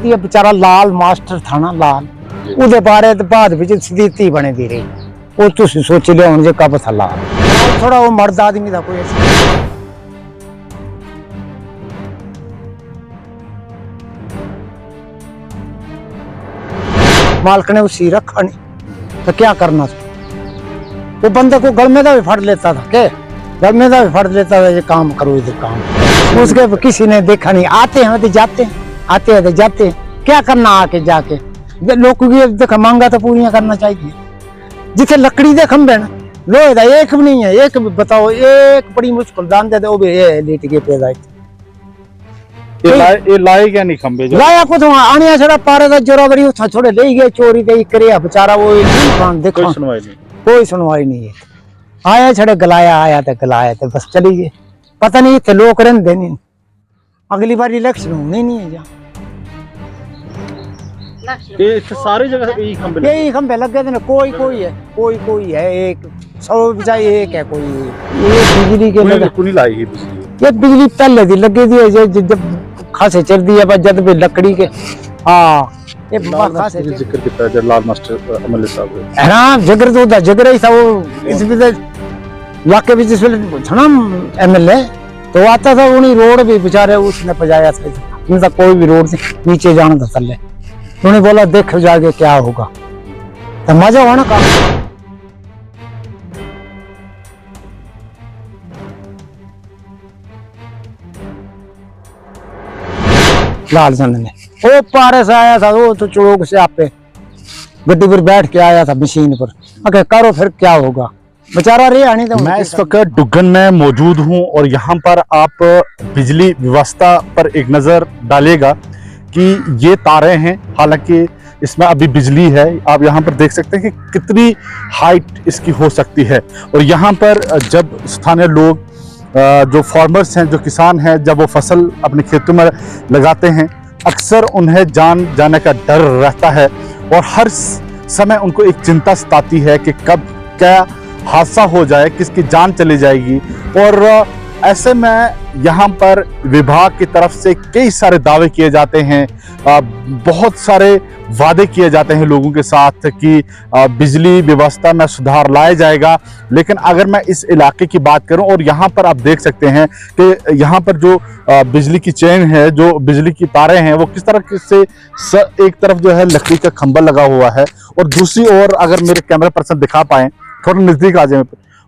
ये बेचारा लाल मास्टर था ना, लाल उदे बारे बाद विच स्थिति बने दी रही। वो तुम सोच लिया हूं कब था लाल, थोड़ा वो मर्द आदमी था कोई ऐसा। मालिक ने उसी रखा नहीं तो क्या करना था। वो बंदे को गल में भी फट लेता था, के गल में भी फट लेता था, ये काम करो इधर काम। उसके किसी ने देखा नहीं, आते हैं तो जाते हैं, आते हैं तो जाते हैं, क्या करना आके जाके। लोगों की देखा मांगा तो पूरियां करना चाहिए। जिथे लकड़ी दे खंबे ना, लोहे दा एक भी नहीं है, एक बताओ, एक बड़ी मुश्किल दान दे वो भी लेट के पैदा। ये लाए क्या नहीं खंबे जो लाया कुछ आने छड़ा पारे दा जोरा बड़ी उठा छोड़े ले गए, चोरी दे करे बेचारा। वो देखो कोई सुनवाई नहीं, कोई सुनवाई नहीं है। आया छड़े गलाया, आया तो गलाया तो बस चली गए। पता नहीं थे लोग रहते नहीं। अगली बार इलेक्शन होने नहीं है। ये सारी जगह यही खंबे लगे थे ना, कोई कोई है, कोई है, एक 100 बजाय एक है कोई। ये बिजली के लगे नहीं लाई है बिजली। ये बिजली पहले दी लगी थी जब खासे चल दी है, जब भी लकड़ी के। हाँ ये खासे जिक्र किया है लाल मास्टर एमएलए साहब है ना, जिक्र तो था, जिक्र ही था वो। इस इलाके में जिस वेले था ना एमएलए, तो आता था उन्हीं रोड भी बेचारे उसने पजाया था। कोई भी रोड से नीचे जाना था थल्ले। उन्हें बोला देख जाके क्या होगा, तो मजा हुआ ना काम। लालचंद ने वो पारे से आया था, वो तो चौक से आपे गड्डी पर बैठ के आया था मशीन पर। अगर करो फिर क्या होगा, बेचारा रे आने। तो मैं इस वक्त डुग्गन में मौजूद हूं और यहाँ पर आप बिजली व्यवस्था पर एक नजर डालिएगा कि ये तारे हैं। हालांकि इसमें अभी बिजली है, आप यहाँ पर देख सकते हैं कि कितनी हाइट इसकी हो सकती है। और यहाँ पर जब स्थानीय लोग जो फार्मर्स हैं, जो किसान हैं, जब वो फसल अपने खेतों में लगाते हैं, अक्सर उन्हें जान जाने का डर रहता है और हर समय उनको एक चिंता सताती है कि कब क्या हादसा हो जाए, किसकी जान चली जाएगी। और ऐसे में यहाँ पर विभाग की तरफ से कई सारे दावे किए जाते हैं, बहुत सारे वादे किए जाते हैं लोगों के साथ कि बिजली व्यवस्था में सुधार लाया जाएगा। लेकिन अगर मैं इस इलाके की बात करूं, और यहाँ पर आप देख सकते हैं कि यहाँ पर जो बिजली की चेन है, जो बिजली की तारें हैं, वो किस तरह से एक तरफ जो है लकड़ी का खंभा लगा हुआ है और दूसरी ओर, अगर मेरे कैमरा पर्सन दिखा पाए, थोड़ा नजदीक आ जाए,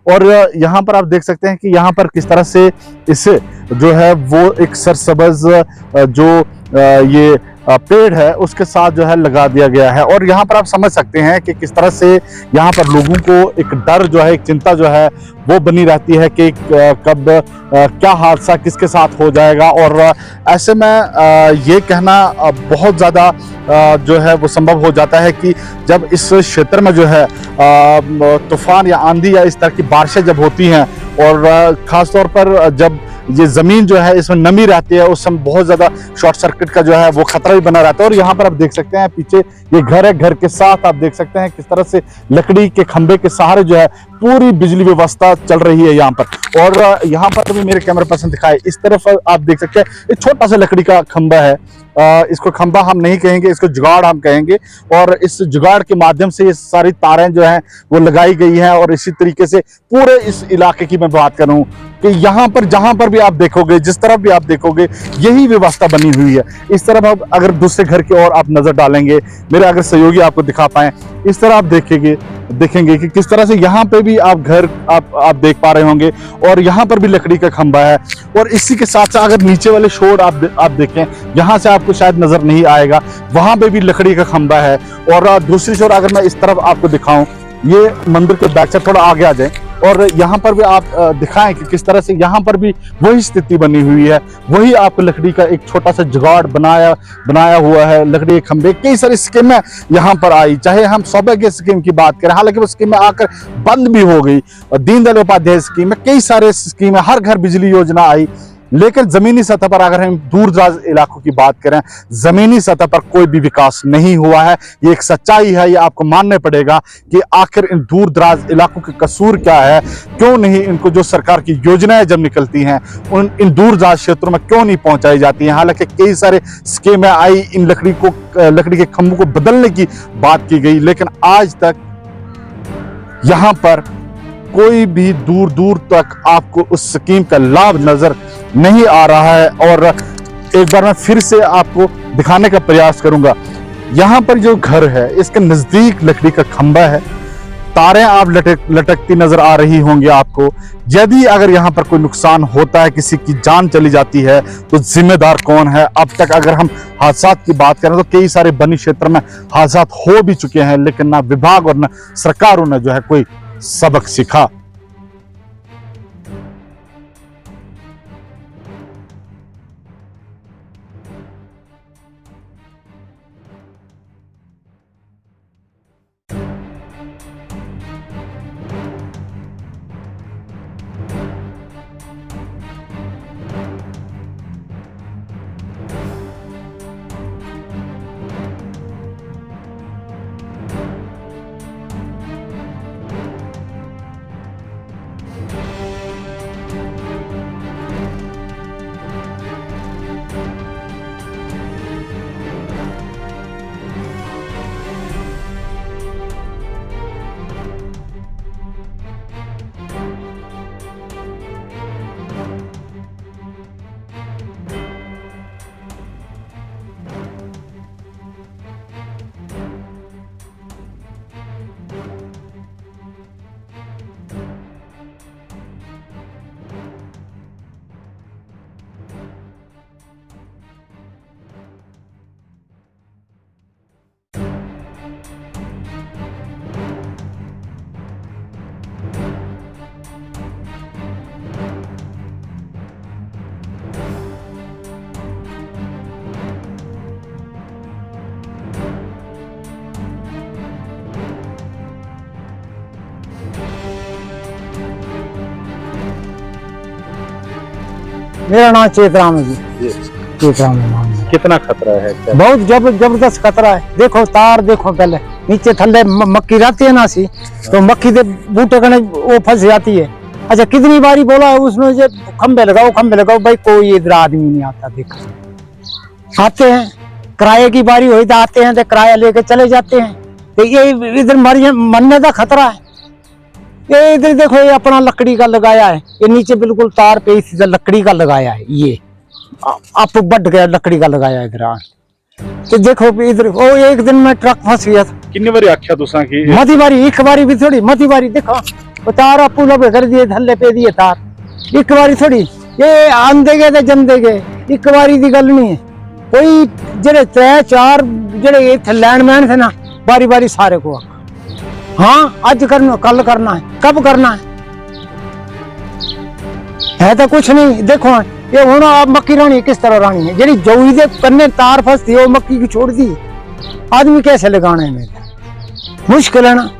और यहाँ पर आप देख सकते हैं कि यहाँ पर किस तरह से इसे जो है वो एक सरसब्ज जो ये पेड़ है उसके साथ जो है लगा दिया गया है। और यहाँ पर आप समझ सकते हैं कि किस तरह से यहाँ पर लोगों को एक डर जो है, एक चिंता जो है वो बनी रहती है कि कब क्या हादसा किसके साथ हो जाएगा। और ऐसे में ये कहना बहुत ज़्यादा जो है वो संभव हो जाता है कि जब इस क्षेत्र में जो है तूफान या आंधी या इस तरह की बारिशें जब होती हैं, और ख़ास तौर पर जब ये ज़मीन जो है इसमें नमी रहती है, उस समय बहुत ज़्यादा शॉर्ट सर्किट का जो है वो खतरा भी बना रहता है। और यहाँ पर आप देख सकते हैं पीछे ये घर है, घर के साथ आप देख सकते हैं किस तरह से लकड़ी के खंभे के सहारे जो है पूरी बिजली व्यवस्था चल रही है यहाँ पर। और यहाँ पर भी मेरे कैमरा पर्सन दिखाए, इस तरफ आप देख सकते हैं एक छोटा सा लकड़ी का खंभा है। इसको खंभा हम नहीं कहेंगे, इसको जुगाड़ हम कहेंगे। और इस जुगाड़ के माध्यम से ये सारी तारें जो हैं वो लगाई गई हैं। और इसी तरीके से पूरे इस इलाके की मैं बात करूं कि यहाँ पर जहां पर भी आप देखोगे, जिस तरफ भी आप देखोगे, यही व्यवस्था बनी हुई है। इस तरफ आप अगर दूसरे घर की ओर आप नजर डालेंगे, मेरे अगर सहयोगी आपको दिखा पाए, इस तरह आप देखेंगे कि किस तरह से यहाँ पे भी आप घर आप देख पा रहे होंगे। और यहाँ पर भी लकड़ी का खंभा है। और इसी के साथ साथ अगर नीचे वाले शोर आप देखें, यहाँ से आपको शायद नजर नहीं आएगा, वहां पे भी लकड़ी का खंभा है। और दूसरी शोर अगर मैं इस तरफ आपको दिखाऊं, ये मंदिर के बैक साइड थोड़ा आगे आ जाए, और यहाँ पर भी आप दिखाएं कि किस तरह से यहाँ पर भी वही स्थिति बनी हुई है। वही आपको लकड़ी का एक छोटा सा जुगाड़ बनाया हुआ है, लकड़ी के खंभे। कई सारी स्कीमें यहाँ पर आई, चाहे हम सौभाग्य स्कीम की बात करें, हालांकि वो स्कीमें आकर बंद भी हो गई। दीनदयाल उपाध्याय स्कीम में कई सारे स्कीमें, हर घर बिजली योजना आई, लेकिन जमीनी सतह पर अगर हम दूर दराज इलाकों की बात करें, जमीनी सतह पर कोई भी विकास नहीं हुआ है। ये एक सच्चाई है, ये आपको मानना पड़ेगा कि आखिर इन दूर दराज इलाकों के कसूर क्या है, क्यों नहीं इनको जो सरकार की योजनाएं जब निकलती हैं इन दूर दराज क्षेत्रों में क्यों नहीं पहुंचाई जाती हैं। हालांकि कई सारे स्कीमें आई, इन लकड़ी के खंभों को बदलने की बात की गई, लेकिन आज तक यहां पर कोई भी दूर दूर तक आपको उस स्कीम का लाभ नजर नहीं आ रहा है। और एक बार मैं फिर से आपको दिखाने का प्रयास करूंगा। यहां पर जो घर है इसके नजदीक लकड़ी का खंभा है, तारें आप लटकती नजर आ रही होंगी आपको। यदि अगर यहां पर कोई नुकसान होता है, किसी की जान चली जाती है, तो जिम्मेदार कौन है? अब तक अगर हम हादसा की बात करें तो कई सारे बनी क्षेत्र में हादसा हो भी चुके हैं, लेकिन ना विभाग और ना सरकारों ने जो है कोई सबक सीखा। मेरा नाम चेतराम है जी। चेतराम नाम है। कितना खतरा है क्या? बहुत जबरदस्त खतरा है। देखो तार देखो, पहले नीचे थल्ले मक्की रहती है ना सी, तो मक्की के बूटे कने वो फंस जाती है। अच्छा कितनी बारी बोला है उसने, जो खंबे लगाओ भाई, कोई इधर आदमी नहीं आता। देखो आते हैं, किराए की बारी हुई तो आते हैं तो किराया लेके चले जाते हैं। तो ये इधर मरने का खतरा है। ये इधर देखो, ये अपना लकड़ी का लगाया है, ये नीचे बिल्कुल तार पे इधर लकड़ी का लगाया है। ये आप बढ़ गया, लकड़ी का लगाया इधर। तो देखो इधर वो एक दिन में ट्रक फंस गया था। कितनी बारी आख्या तुसा की मती बारी, एक बारी भी थोड़ी, मती बारी देखो वो तार आपू लबे कर दिए, थल्ले पे दिए तार। एक बारी थोड़ी, ये आंदे गए तो जमदे गए, एक बारी की गल नहीं है। कोई जेड़े 3-4 जेड़े लैंडमैन थे ना, बारी बारी सारे को हाँ आज करना, कल करना है, कब करना है तो कुछ नहीं। देखो ये हूं आप मक्की रानी किस तरह रानी है, जी जोई दे कन्ने तार फंसती है, वो मक्की की छोड़ दी। आदमी कैसे लगाना है? मेरे मुश्किल है ना,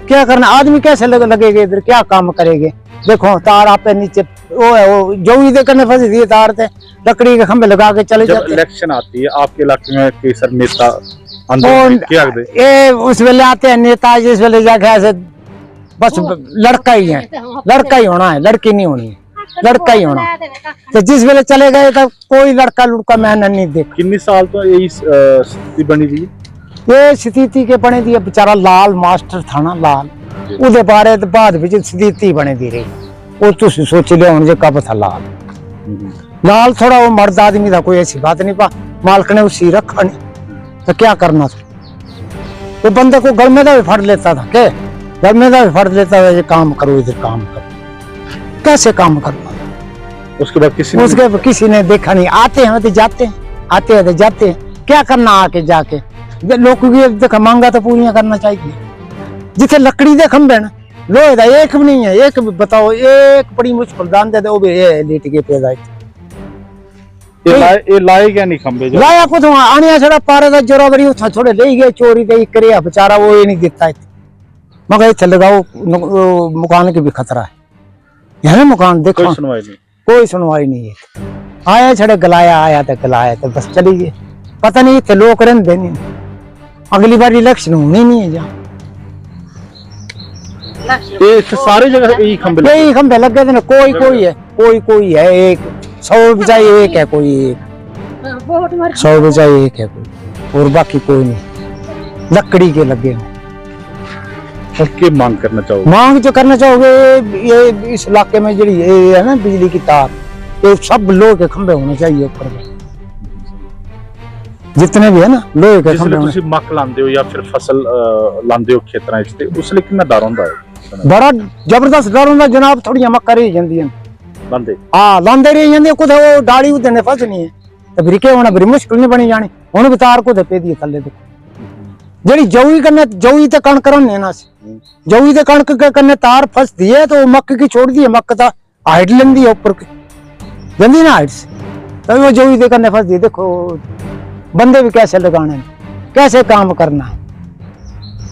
क्या करना? आदमी कैसे लगेगा इधर, क्या काम करेंगे? देखो तार आप नीचे वो है, वो जोई दे कन्ने फंसी थी तार थे, लकड़ी के खंभे लगा के चले जाते। इलेक्शन आती है आपके इलाके में, कई सारे नेता ये उस वेले आते हैं नेता, जिस वेले जाके ऐसे बस लड़का ही है, लड़का ही होना है, लड़की नहीं होनी है, लड़का ही होना। तो जिस वेले चले गए तब कोई लड़का लुड़का मैंने नहीं देखा। कितने साल तो यही स्थिति बनी थी? ये स्थिति के बने दी बेचारा लाल मास्टर था ना, लाल उदे बारे बाद भी स्थिति बने दी रही। वो तुम सोच लिया हूं कब था लाल। लाल थोड़ा वो मर्द आदमी था, कोई ऐसी बात नहीं, पा मालिक ने उसी रखा नहीं तो क्या करना था। वो बंदे को घर में भी फट लेता था, के घर में भी फट लेता था, ये काम करो इधर काम करो, कैसे काम करना। उसके बाद किसी ने देखा नहीं। आते हैं तो जाते हैं, आते हैं तो जाते हैं, क्या करना आके जाके। लोग देखा मांगा तो पूरियां करना चाहिए। जिथे लकड़ी दे खंबे ना, लोहे दा एक भी नहीं है, एक बताओ, एक बड़ी मुश्किल दान दे, वो भी लेट के पैदा ये लाए क्या नहीं खंबे? लाया कुछ आने छड़ा पारे दा जोरा बड़ी उठा थोड़े ले गए चोरी दे करे बेचारा, वो ये नहीं देता मगर इथे लगाओ मकान के भी खतरा है। यह मकान देखो कोई सुनवाई नहीं है। आया छड़े गलाया, आया तो बस चली गए। पता नहीं इतने लोग रहते नहीं, अगली बार इलेक्शन होनी नहीं है जहाँ। ये सारी जगह यही खंबे लगे? यही खंबे लगे थे ना, कोई कोई है, एक 100 बजाय एक है, कोई एक 100 बजाय एक है कोई, और बाकी कोई नहीं, लकड़ी के लगे हैं। और क्या मांग करना चाहोगे? मांग जो करना चाहोगे, ये इस इलाके में जी ये है ना बिजली की तार, ये सब लोहे के खंबे होने चाहिए ऊपर में, जितने भी है ना लोहे के खंबे होने। ਤੁਸੀਂ ਮੱਕ ਲਾਉਂਦੇ ਹੋ ਜਾਂ ਫਿਰ ਫਸਲ ਲਾਉਂਦੇ ਹੋ ਖੇਤਾਂ ਵਿੱਚ, ਤੇ ਉਸ ਲਈ ਕਿੰਨਾ ਡਰ ਹੁੰਦਾ ਹੈ? बड़ा जबरदस्त डर होंगे जनाब, थोड़ियां मक्का रही जांदियां ਲਾਉਂਦੇ? हाँ लांदे रही जांदे, कुछ वो डाली उधर ने फसनी है तो फिर क्या होना, बड़ी मुश्किल नहीं बनी जानी। हुन भी तार को पे दी थल्ले देखो, जेडी जौई करने जौई ते कणक रन्ने ना, जौई ते कणक के करने तार फसदी है तो मक्क की छोड़ दी है, मक्क ता हाइट लेंदी है ऊपर के जंदी ना हाइट से, तो वो जौई ते करने फसदी है। देखो बंदे भी कैसे लगाने, कैसे काम करना है,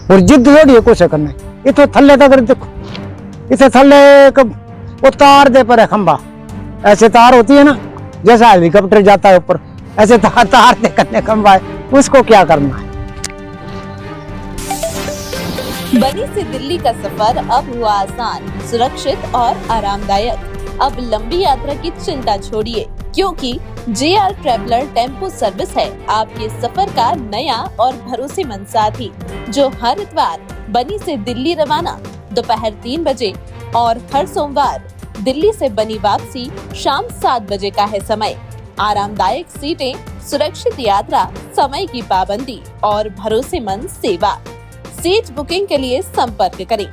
और जिद थोड़ी है कुछ करना है। इतो थल्ले तक देखो, इसे थल्ले वो तार दे पर है खंबा, ऐसे तार होती है ना जैसा हेलीकॉप्टर जाता है ऊपर, ऐसे तार दे करने खंबा है, उसको क्या करना है। बनी से दिल्ली का सफर अब हुआ आसान, सुरक्षित और आरामदायक। अब लंबी यात्रा की चिंता छोड़िए, क्योंकि JR ट्रैवलर टेम्पो सर्विस है आपके सफर का नया और भरोसेमंद साथी, जो हर इतवार बनी से दिल्ली रवाना दोपहर 3 बजे और हर सोमवार दिल्ली से बनी वापसी शाम 7 बजे का है समय। आरामदायक सीटें, सुरक्षित यात्रा, समय की पाबंदी और भरोसेमंद सेवा। सीट बुकिंग के लिए संपर्क करें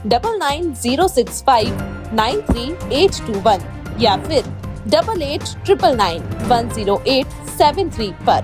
9906593821 या फिर 8899910873 पर।